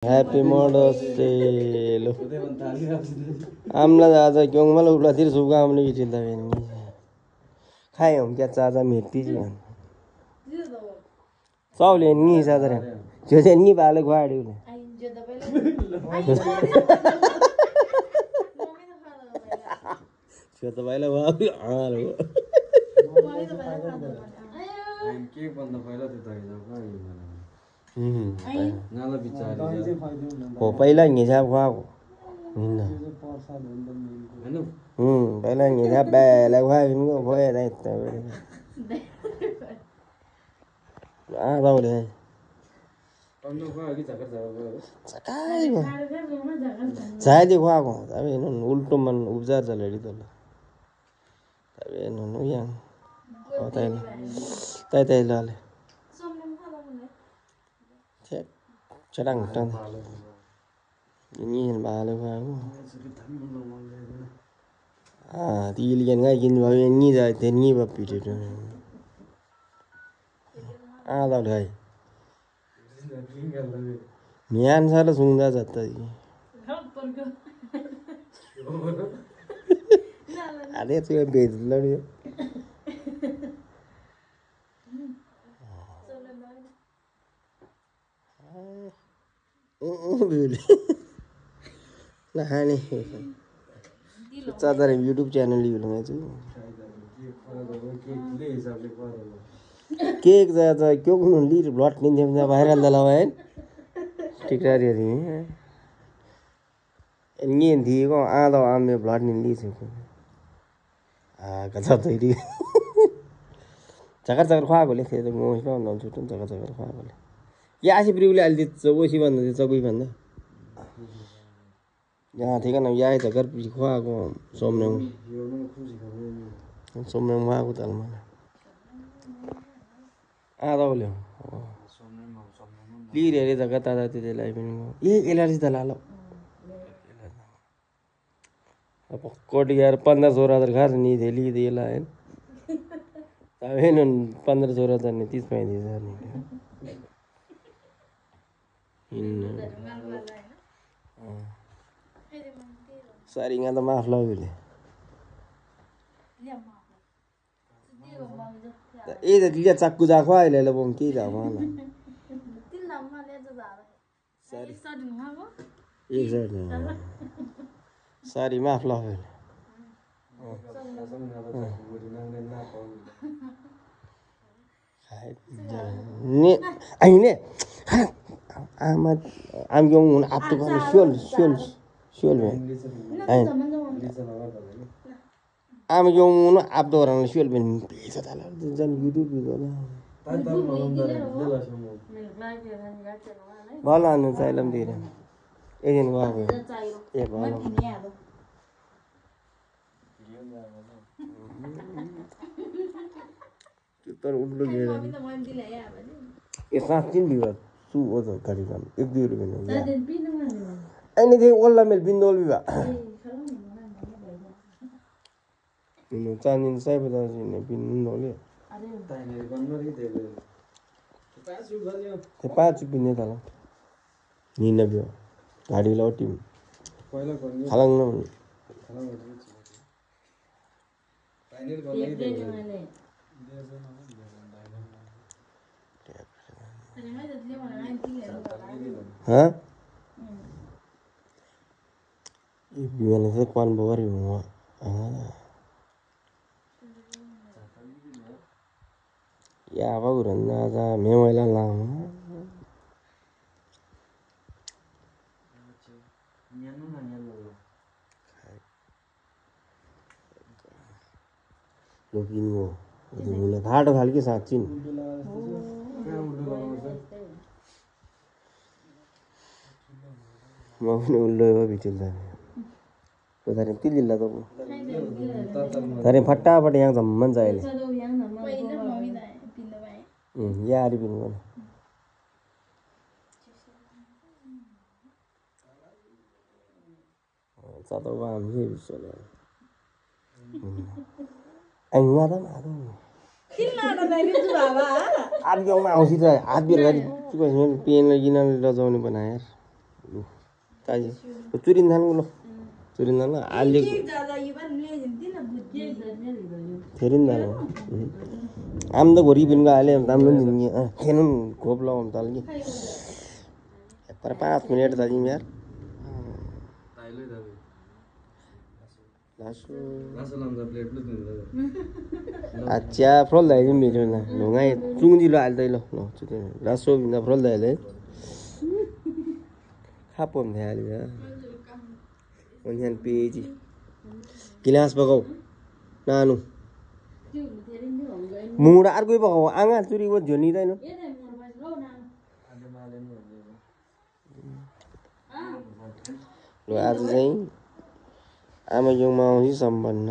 Happy Mother's Day. Lo. Amla जायचं किंवा मला उठला तरी शुभकामना विचारता वेळी काय हम क्या चाचा मिरती जी चावले नी सादर जो जे नी बालक वाढे जो तो बायला वाह आलो के बंद पहिला देता है हो पहिला हिसाब खुवाको पहिला हिसाब बेला खुवाको भयो त बाउले झायले खुवाको अब हेर्नु उल्टो मन उपचार छ लेडी त अब हेर्नु यहाँ ताई लाले Cerang tan. Ini yang balu aku. Tilian ngai kin bawa ini dah tengi bapi tu. Dah dah. Nian salah sungguh jatuh. Ada tu yang beda lagi. Böyle. Nah nih. Kita dari YouTube channel ini bilang aja. Cake ज़्यादा क्यों नहीं ली blot नहीं जब जब बाहर डाला हुआ है ठीक रहा रही है ये थी को आधा आम में ब्लॉट नहीं ली सकते कसा तो इरी जगह जगह खा बोले खेत में वो ना छुट्टन जगह जगह खा बोले या ऐसी प्रिवले आलती वो सी बंद थी सब ही बंद यहाँ ठीक है ना या इधर घर पे खा को सोमने खा को ताल माना आधा बोले ली रे जगह ताजा तेरे लाइफ में ये एलर्जी दला लो अब कोट यार 15-16 घर नहीं दे ली दे ला है तब है न 15-16 नहीं 30-35 नहीं सारी इंगा तो माफ लो बिले ये तो लिया चाकू जाखवा है ले लो बम की जाखवा ना एक साइड ना सारी माफ लो बिले ने आइने I'm going up to the shoal में I'm going up to the shoal में bisa tahu jangan YouTube itu lah balas nih saya lem dia ini gua apa ya balas kita udah gila ये साँच्चै बिवा सु ओज गाडी काम 1-2 रुपैयाँ हो अनि दे ओल्ला मेल बिन्दोल बिवा इनो चानिन सय बजा सिने बिन्दोले ताइने गन्न रे देले 5 रुपैयाँ ते 5 रुपैयाँ तला निन बिवा गाडी लौटी पहिला गर्नु खलङ न खलङ ताइने गन्न रे देले हाँ ये बिवाने से कौन बोल रही हूँ या अब उड़ना था मैं वाला लाऊं लोग इन वो मुझे घाट खाल के साथ चीन मौन उल्लो भी चलता है तो तारे तिल ला तो तारे फटाफट यहाँ जम्मन जाएले यार भी नहीं सातो बाम ये भी चले anh nghe đó mà thôi Tin là nó này đi बाबा आज गाउँमा आउँछ त हात बिर गरी पेन लगिन लजाउने बनाए ताजी चुरिन थाल्नु ल चुरिन थाल्नु आले फेरि थाल आम त घोरी पिनको हाले राम्रो नि खेनु खोप लगाउँ त कि पर 5 मिनट दादी यार ताइलै दाबे लासो लासो लम्दा प्लेट लु दिनु अच्छा फ्रोल दाइ जिम भेट्यो न ढुङ्गा चुङ्दी ल हाल्दै ल लासो बिना फ्रोल दाइले खापम थाले या ओनियन पेजी गिलास बगाउ नानु मुडा अर्कै बगाउ आँगा चुरी वो झोनिदैन ल आज चाहिँ आमा योङमा आउँछ सम्पन्न